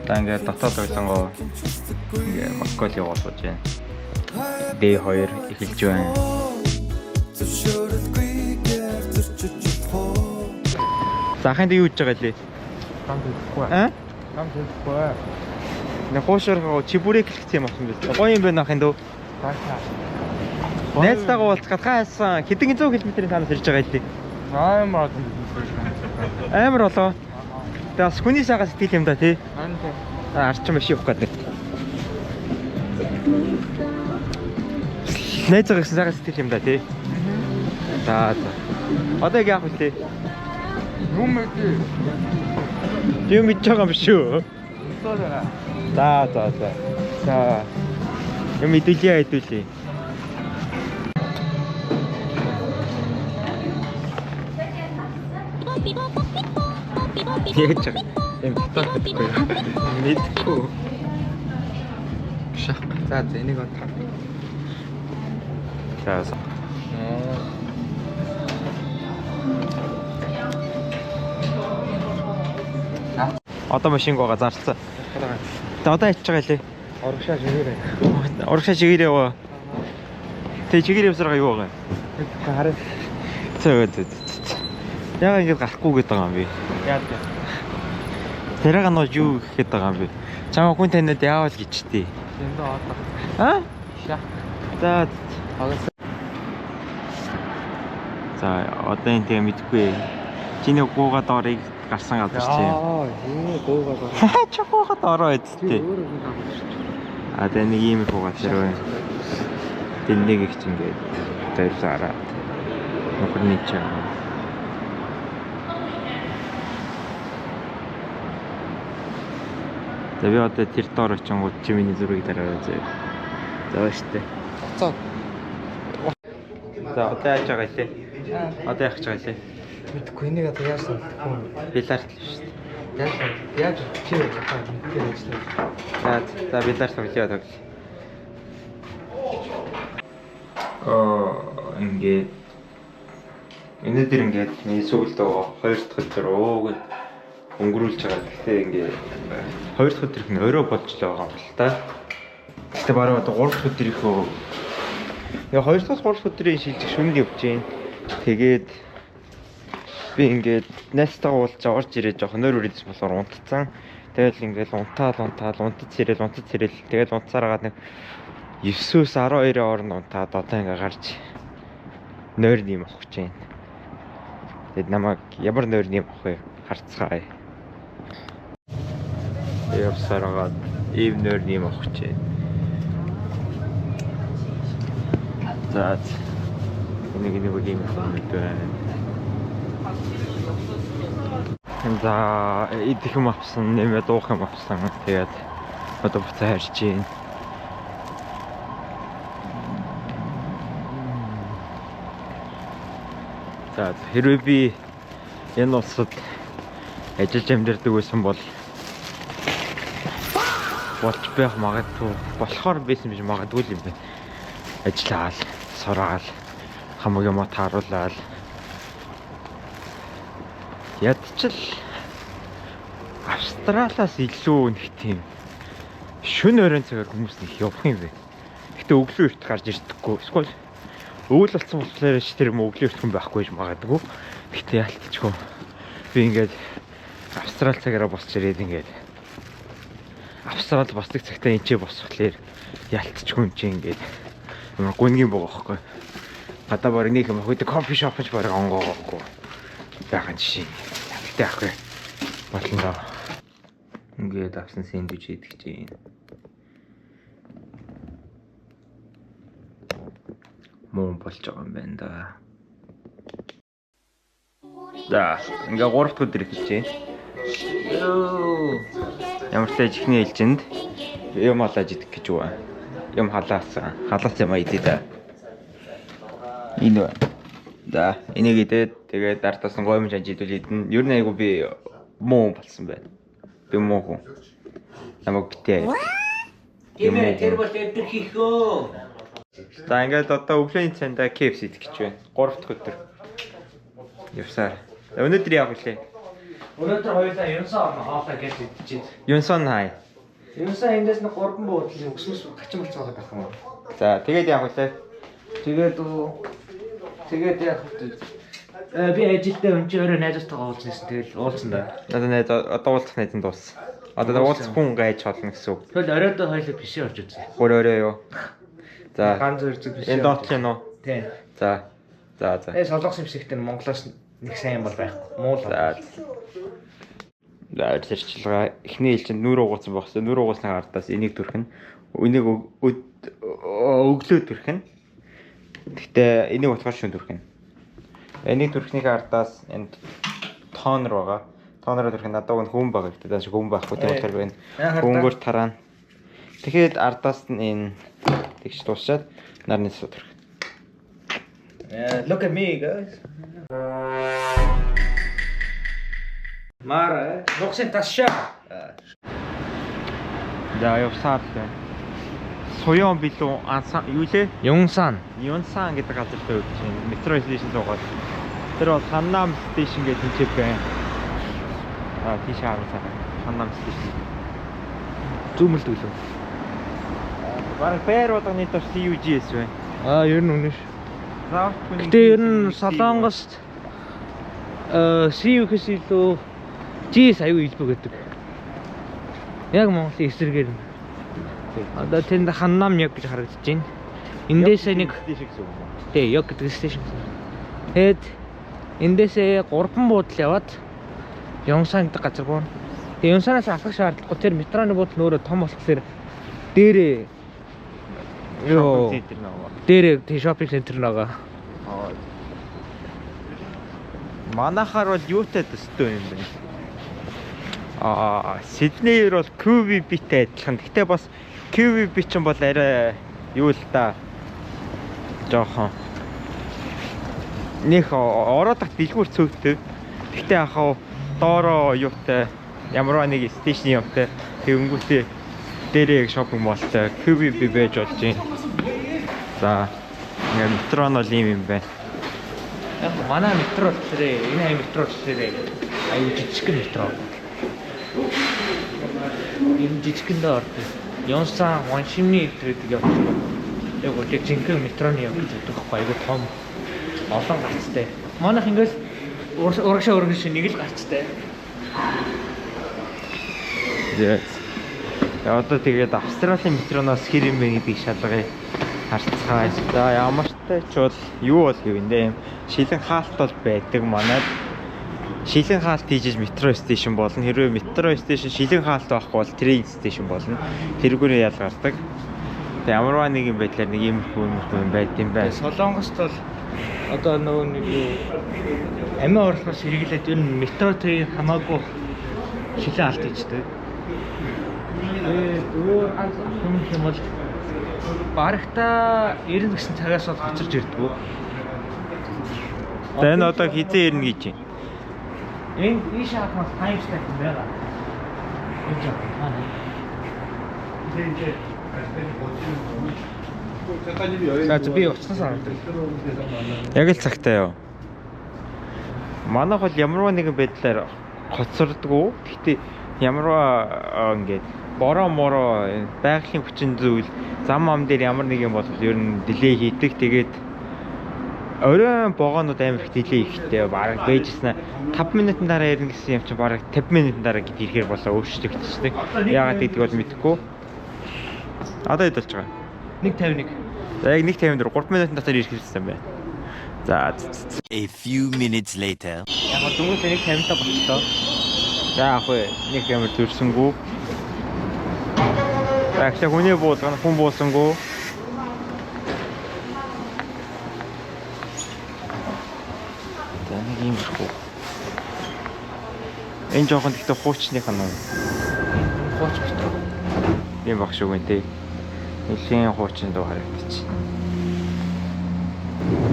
За ингээд дотоод байсангоо ингээд Москвад явуулж байна. D2 эхэлж байна. За ханд юу хийж байгаа лээ? Там хэлэхгүй. Там хэлэхгүй. Нөхөшөр чибүрэг хэлэх юм байна биз. Гоё юм байна ханд уу? Таашаа. Найзтайгаа уулзгаад хаасан хэдэн 100 км-ийн цаанаас ирж байгаа лээ. Амар болоо. Тэгээс хүний сайгаа сэтгэл юм да тий. Арчин биш явах гэдэг. Найзгаа гэсэн сайгаа сэтгэл юм да тий. За. Одоо яг үлээ. Юм мэдээ. Юм мэдж байгаа юм биш үү? За. За. Юм мэдүүлээ хэдүүлээ. Яаж чаг юм татахгүй мэдгүй. Шах. За энийг он. За. Одоо машингаа зарцсан. За одоо яж байгаа лээ. Оргошаа жигээрээ. Оргошаа жигээрээ яваа. Тэ жигээрээ явсараа юу байгаа юм? Хараа. Цэвэд. Яагаад ингэж гарахгүй гээд байгаа юм бэ? Яа. Тэрэг нь юу гэхэд байгаа юм бэ? Чамаа хүн таньд яавал гिचтэй. Энд одоо. Аа? Шах. За. Агаас. За одоо энэ тийм мэдгүй. Чиний гуугаад орыг гарсан газар чинь. Энэ гуугаад ороо. Чагуугаад ороо эцтэй. А тэ нэг ийм их газар байна. Тэнэг их чинь гээд тавьсараа. Нөхөрний чинь. За би одоо тэр доор очингууд чи миний зургийг дараарай зөө. За штэ. За. За одоо яаж байгаа лээ? Одоо яах гэж байгаа лээ? Мэдгүй энийг одоо яасан хүн Биларт л шүү дээ. яаж чи яхаа мэдээ ажиллаа. За биларт тоглоё тоглоё. Ингээд өнөөдөр ингээд миний сүүлдөө 2 дахь өдөр ууг өнгөрүүлж байгаа. Гэхдээ ингээд 2 дахь өдөр их орой болж л байгаа юм л та. Гэхдээ баруун одоо 3 дахь өдөр ихөө. Яг 2-оос 3 дахь өдрийн шилжих шүнд явж гин. Тэгээд би ингээд найзтайгаа уулзаж орж ирээд жоох нөр үрээс болохоор унтцсан. Тэгэл ингээд унтаж ирэл. Тэгээд унтсараагаад нэг 9-өөс 12-ийн хооронд унтаад одоо ингээд гарч нойр нэм авах гэж байна. Тэгэд намайг ямар нойр нэм авах вэ? Харцгаая. Явсараагаад ив нойр нэм авах гэж байна. За энийг ийм хүмүүс байна. За идэх юм авсан, нэмээ дуух юм авсан. Тэгээд одоо буцаа харж байна. За хэрвээ би энэ улсад ажиллаж амьдардаг байсан бол болж байх магадгүй болохоор байсан биш магадгүй юм байна. Ажиллаал, сураал, хамаг юм тааруулаад ядчил Австралиас илүү нэг тийм шүн өрөөнд цагаар хүмүүс нэг явах юм бэ. Гэтэ өглөө эрт гарч ирдэггүй. Эсвэл өвөл болсон болохоор тэр юм өглөө эртхэн байхгүй ч магадгүй. Гэтэ яалтчгүй. Би ингээд Австрали цагаараа босч ирээд ингээд Австрали босдаг цагтаа энэ ч босхолоор яалтчгүй юм чи ингээд ямар гүнгийн богохгүй. Гадаа барыг нэг юм хөөд кофе шоп ч барыг онгоогоогүй. Яхан жишээ. Гэтэ ахгүй. Батлаа. Ингээд авсан сэндвич идэх чинь. Муу болж байгаа юм байна да. За, ингээ 3 дахь өдөр эхэлж байна. Ямар ч таж ихний ээлжинд юм халааж идэх гэж байна. Юм халаасан. Халаасан юм идэ да. Энэ байна. За, энийг идээд тэгээд дартаас нь гоймж анж идвэл идэн. Ер нь айгу би муу болсон байна. Би муу хүн. Намайг битээ. Тэр бол өдөрхийхөө. За ингээд одоо өглөөний цайндаа KFC идэх гэж байна. 3 дахь өдөр. Явсаар. Өнөөдөр яах вэ? Өнөөдөр хоёулаа Юнсан хоолой гэж идчихэж. Юнсон хай. Юнсан эндээс нэг 3 буудлын өксмөс хачин болцоогоод байх юм уу? За тэгээд яг үлээ. Тэгээд яг би ажилдаа өнч өөрөө найзтайгаа уулзсан. Тэгэл уулзсан да. Надад одоо уулзах найз нь дууссан. Одоо уулзах хүн гайж болно гэсэн үг. Тэгэл оройдоо хоёулаа бишээ орж үзье. Өөрөө юу? За. Ганц зэрэг бишээ. Энэ доотлын уу? Тийм. За. За. Солонгос имсэгтэн Монголоос нэг сайн бол байхгүй. Муу л. За. Зарчилгаа эхний ээлжинд нүрэ угууцсан багсаа нүрэ угууцны ардаас энийг түрхэн энийг өглөө түрхэн. Гэхдээ энийг утгаар шүн түрхэн. Энийг түрхний ардаас энд тонор байгаа. Тонороо түрхэн надад хүн байгаа гэдэг. Дааш хүн байхгүй тэр байна. Хөнгөр тараана. Тэгэхэд ардаас нь энэ тэгш дуусаад нарны суу түрхэн. Look at me guys. Мара, нухсын ташаа. За явсаар л байна. Соён билүү ансан юу лээ? Юнсан гэдэг газар дээр өгч байна. Метро стейшн суугаад. Тэр бол Ханнам стейшн гэдэг тэнцээ байна. Тийш харуулсан. Ханнам стейшн. зүүмэлдэг лөө. Бараг бээр болгоны төр CUGS байна. Ер нь үнэш. Заавчгүй. Гэтэ ер нь Солонгост CU-хэс илүү GS аюу илбэг гэдэг. Яг Монголын эсрэгээр нь. Одоо тэнд Ханнам яг гэж харагдаж байна. Эндээсээ нэг тий яг гэдэг стейшн. Тэгэд эндээсээ 3 буудал яваад Юнсан гэдэг газар гоо. Тэгээ Юнсанаас алхах шаардлагагүй тэр метроны буудал нөөрэ том болохоор дээрээ ёо дээрээ тий шопинг центр байгаа. Манайхаар бол юутай төстэй юм бэ? Сиднейр бол QVB-тэй адилхан. Гэхдээ бас QVB ч юм бол арай юу л та жоохон нэх ороод тах дэлгүүр цөөхтэй. Гэхдээ ахаа доороо юутай ямар нэг стейшн юмтай тэгэнгүүтээ дээрээ шопинг молтой QVB байж болж байна. За ингээд метро нь бол юм байна. Яг манай метро тэрэ энэ метро тэрэ аюу жижиг метро. Энэ жижигэн дээр Юнсан Воншимны гэдэг явдаг. Яг үгүй жинхэнэ метроны явдаг байхгүй аюу том олон гарцтай. Манайх ингээс урагшаа нэг л гарцтай. Yes. Одоо тэгээд Австралийн метроноос хэр юм бэ гэдгийг шалгая харцгаая. За ямар ч тач бол юу бол гэвэндээ шилэн хаалт бол байдаг манайд. Шилэн хаалт хийж метро стейшн болно. Хэрвээ метро стейшн шилэн хаалт байхгүй бол трейн стейшн болно. Тэргүүрээ ялгардаг. Тэгээ ямарваа нэг юм байдлаар нэг юм хүн байд юм байна. Солонгост бол одоо нөгөө нэг амин орлогоос хэрэглээд ер нь метро трейн хамаагүй шилэн хаалт хийждэг. Өөр ганц юм бол барагта 90 гэсэн цагаас бол хоцорж ирдэг. Тэгээ энэ одоо хизээ ирнэ гэж байна. Энэ ийш хатмас таймстай юм байна. Энд жаа. За би уцснаас харагдав. Яг л цагтаа юу. Манайх бол ямарваа нэгэн байдлаар хоцордгоо. Гэхдээ ямарваа ингээд бороо байгалийн хүчин зүйл зам дээр ямар нэг юм бол ер нь дилей хийдэг. Тэгээд оройн богоонууд амар их дилей ихтэй бараг байжснаа 5 минутын дараа ирнэ гэсэн юм чинь бараг 50 минутын дараа гэд ирэхээр болоо өөрчлөгдчихсэн. Яагаад гэдгийг бол мэдэхгүй. Одоо хэд болж байгаа? 1:51. За яг 1:50 дээр 3 минутын дотор ирэх хэрэгтэй байна. За. A few minutes later. Яг дөнгөж 1:50 та болчихлоо. За ах вэ. 1:50 төрсөнгүү. За ихтэй хүний буулгана хүн буулсангүү. За нэг юм шүү. Энэ жоохон ихтэй хуучных нь уу. Хууч метро. Тийм баг шүү гэн тий. Нэлийн хуучин дуу харагдчих.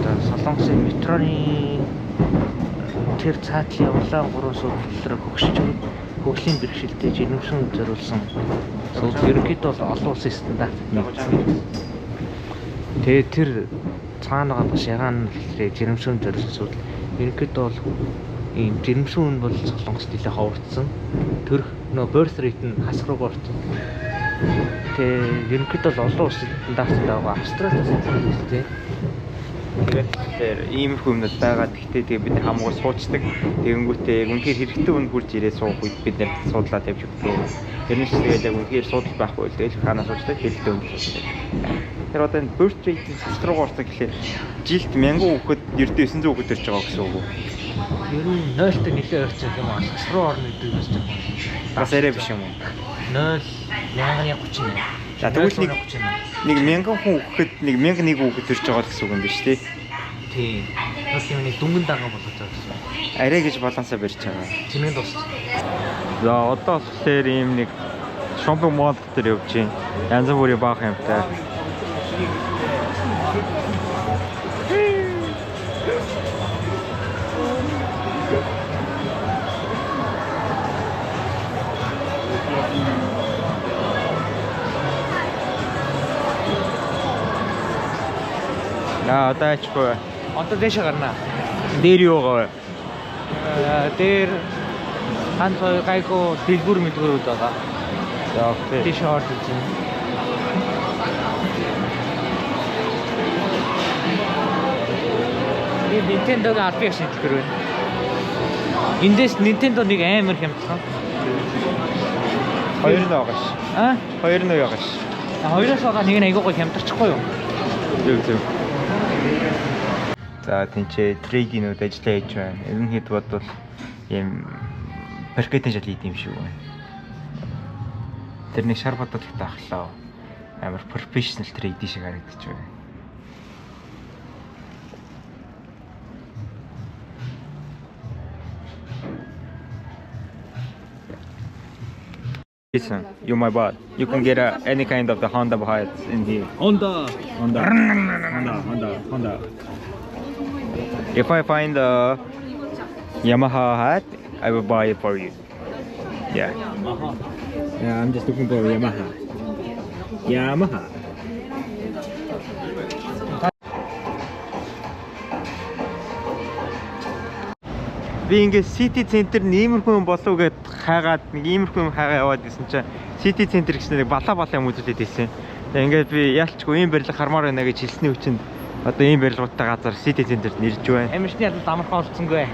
Одоо Солонгосын метроны тэр цаатлын улаан 3 суудлаар хөгшиж хөглийн бэрхшээлтэй жирэмсэн зориулсан сууд ерөнхийдөө бол олон улсын стандартад нэгдсэн. Тэгээ тэр цаана байгаа шагаан жирэмсэн зориулсан сууд ерөнхийдөө бол ийм жирэмшүүн бол Солонгост нэлээд ховорцсон. Төрх нөө birth rate нь хасруугаар орсон. Тэгээ ерөнхийдөө бол олон улсад стандарт байгаа. Австралиас илүү тийм. Тэгээд иймэрхүү юмнууд байгаа. Гэхдээ тэгээ бид нар хамаагүй суучдаг. Тэгэнгүүтээ яг үнэхээр хэрэгтэй үн хурж ирээ суух үед бид нар суудлаад явж өгдөг. Тэрнээс тэгээд яг үнэхээр суудал байхгүй л тэгэл ханаа суучдаг хэрэгтэй үн суучдаг. Тэр одоо энэ birth rate нь хасруугаар орсон гэхлээр жилд 1000 хүүхэд ердөө 900 хүүхэд төрж байгаа гэсэн үг үү? Ер нь 0-тэй нэлээд ойрцох юм аа. Хасруу орно гэдэг юм байна. Бас арай биш юм уу? 0 1038. За тэгвэл нэг 1000 хүн хүүхэд нэг 1001 хүүхэд төрж байгаа гэсэн үг юм биш тий? Тийм. Бас юм нэг дүнгийн дагаа болгож байгаа гэсэн. Арай гэж балансаа барьж байгаа. Чиний дуусч. За одоо болохоор ийм нэг шопинг мол дээр явж байна. Янз бүрийн баах юмтай. Одоо ачгүй. Одоо дэше гарна. Дээр юу байгаа вэ? Дээр ганц хоёр гайгүй дэлгүүр мэлгүүрүүд байгаа. За окей. Дэше орж үзье. Nintendo-гийн албан ёсны дэлгүүр байна. Эндээс Nintendo нэг амар хямдхан. Хоёр нь байгаа ш. Хоёр нь байгаа ш. Хоёроос байгаа нэг нь айгуугаа хямдарчихгүй юу? Зөв. За тэнцээ трейдинууд ажиллаа хийж байна. Ерөнхийд бодвол ийм маркетинг жил хийх юм шиг байна. Тэр нэг шар бодвол их таахлаа. Амар профешнл трейдинг шиг харагдаж байна. Listen, you my bot. You can get any kind of the Honda hat in here. Honda. If I find a Yamaha hat, I will buy it for you. Yeah. Yeah, I'm just looking for a Yamaha. Би ингээд City Center ниймэрхүү юм болов гэд хайгаад нэг иймэрхүү юм хайгаа яваад исэн чинь City Center гэсэн нэг балаа юм үзүүлээд байсан. Тэгээ ингээд би яалчгүй ийм барилга хармаар байна гэж хэлсний хүчинд одоо ийм барилгуудтай газар City Center-д нэрж байна. Амирчны ядалд амархан олцсонгүй.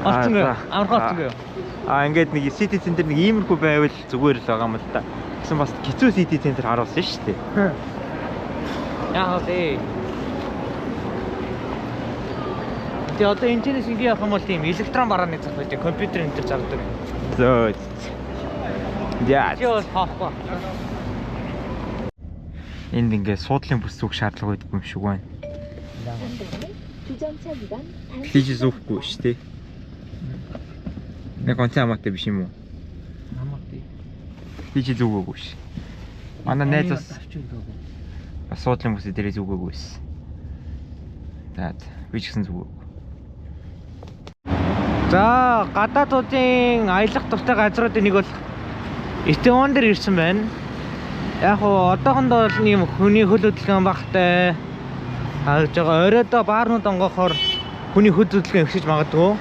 Амархан. Ингээд нэг City Center нэг иймэрхүү байвал зүгээр л байгаа юм л та. Гэсэн бас хэцүү City Center харуулсан шүү дээ. Яа тий. Тэгээ одоо интернет ингээ явах юм бол тийм электрон барааны зах байж компьютер энэ төр зардаг. Зөө. Яа. Чиос хаахгүй. Энд ингээ суудлын бүс зүг шаардлага байдаг юм шиг байна. Тийч зүүхгүй шүү дээ. Нэг онцгой хамаатай биш юм уу? Хамаатай. Тийч зүгөөгүй ш. Манай найз бас суудлын бүс дээрээ зүгөөгүй байсан. За би ч гэсэн зүгөө. За гадаадуудын аялах дуртай газруудын нэг бол Итеон дээр ирсэн байна. Яг уу одоохондоо бол ийм хүний хөл хөдөлгөөн багтай харж байгаа. Оройдоо баарнууд онгохоор хүний хөл хөдөлгөөн ихсэж магадгүй.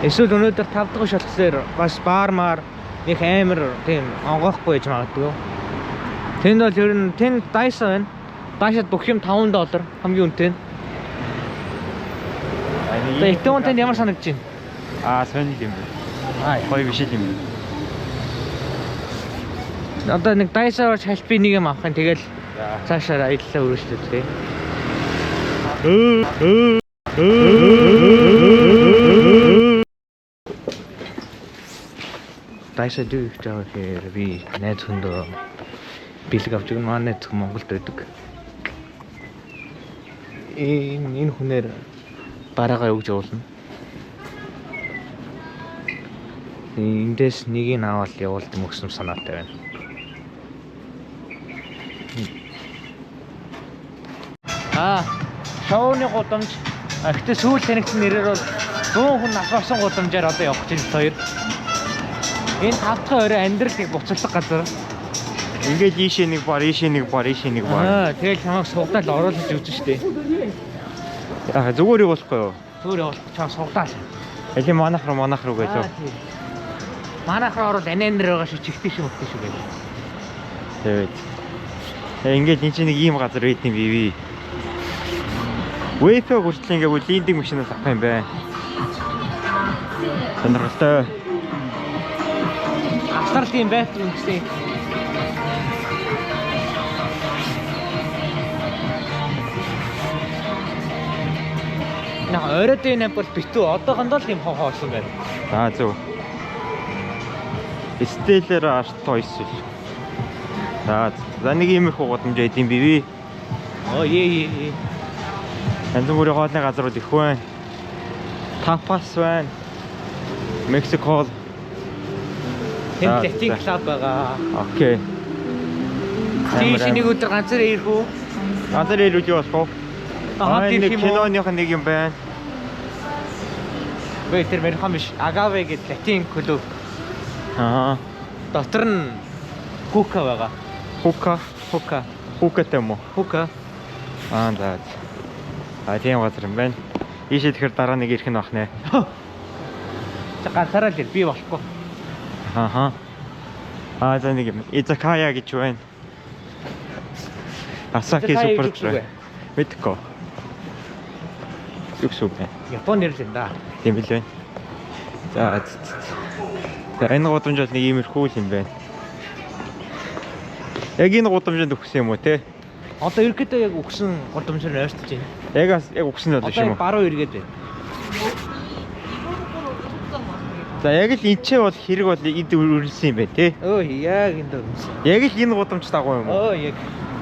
Эсвэл өнөөдөр 5 дахь шалгалаар бас баармаар их амар тийм онгохгүй гэж магадгүй. Тэнд бол ер нь тэнд Dyson байна. Dyson бүх юм $5 хамгийн үнэтэй. Тэгээ Итеон тэнд ямар санагдаж байна? Сонир юм байна. Гоё биш юм байна. Одоо нэг Dyson-оор шалбий нэг юм авах юм тэгэл цаашаа аяллаа өргөжлөө тий. Dyson дүү жаа хэрэг би найз хөндөө бэлэг авч өгнө. Манай найз Монголд байдаг. Энэ хүнээр бараагаа өгж явуулна. Эндээс нэгийг аваад явуулт мөксөн санаатай байна. Шоуны гудамж. Гэхдээ сүүл танигдсан нэрээр бол 100 хүн асуусан гудамжаар одоо явах гэж хоёр. Энэ 5 дахь орой амьдрал нэг буцалдаг газар. Ингээд ийшээ нэг баар, ийшээ нэг баар. Тэгэл чамайг суугдаал оруулж үзэн штэ. Зүгээр явуулахгүй юу? Зүгээр явуулах чам суугдаал. Элийн манах руу гэлөө. Манайхаар орол ананер байгаа шүү чихтэй шүү мөхтэй шүү гэж. Тэгээд ингээд энэ чинь нэг ийм газар байт юм бий. Wi-Fi хүртэл ингээд линдинг машинаас авах юм байна. Сонирхолтой. Австралиан байтрын гэсэн. Наа оройдын юм бол битүү одоохондоо л юм хоосон байна. За зөв. Стеллер арт ойсол. За нэг иймэрхүү гудамж байт юм бий. Оо ээ. Янз бүрийн хоолны газрууд их байна. Tapas байна. Мексикол. Тэнд латин клуб байгаа. Окей. Чи шинийг өдөр ганцаар ирэх үү? Ганцаар ирүүл юу болох вэ? Хаад ирэх юм уу? Киноных нэг юм байна. Бэй тэр мэрхэн биш. Агаве гэдэг латин клуб. Аа. Дотор нь хука байгаа. Хукатай юм уу? Хука. За. Тийм газар юм байна. Ийшээ тэгэхээр дараа нэг ирэх нь бах нэ. За ганцаараа л ир би болохгүй. За нэг юм. Изакая гэж байна. Асаки супер трэ. Мэдгүй. Зүгсүү байна. Япон нэрлэн да. Тийм билээ. За энэ гудамж бол нэг иймэрхүү юм байна. Яг энэ гудамжинд өгсөн юм уу те? Одоо ерөөдөө яг өгсөн гудамжаар ойртож байна. Яг өгсөн л биш юм уу? Одоо баруун эргээд байна. За яг л энчээ бол хэрэг бол эд үргэлсэн юм байна те? Өө яг энэ дөрмс. Яг л энэ гудамж дагуу юм уу? Яг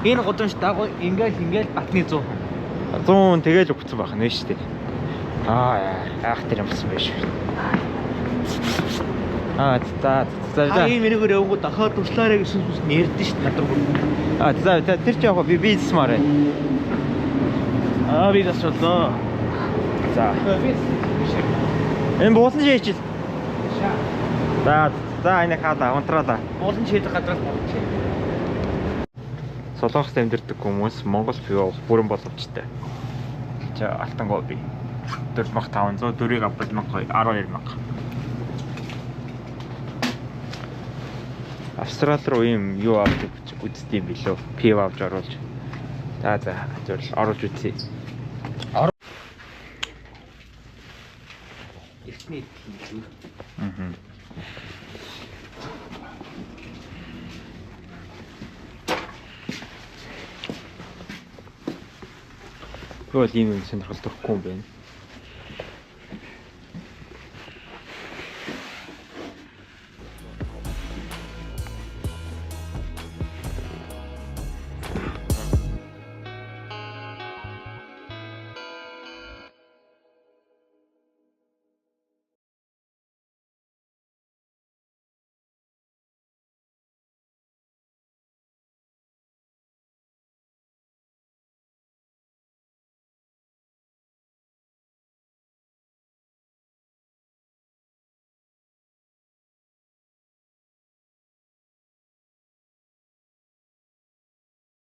энэ гудамж дагуу ингээл батны 100. 100 тэгэл өгсөн байх нь шүү дээ. Яах тэр юмсан байж. За. Энэ минийгээр явгоо дахиад туслаарэ гэсэн сүнс нэрдэн шүү дээ над руу. За тэр ч яг би бизнесмаар байна. Би дасвал. За. Энэ буусан шийдэж. За энэ хаалаа унтраалаа. Буусан шийдэх гадраас болчих. Солонгост амьдардаг хүмүүс Монгол пиво бүрэн боломжтой. За алтан гоби 4500 дөрийг авбал 12000. Австрал руу ийм юу авдаг үзтiin билүү? Пив авч оруулж. За зөвл оруулж үзье. Эхний хэлбэр. Тэгвэл ийм юм сонирхолтой юм байна.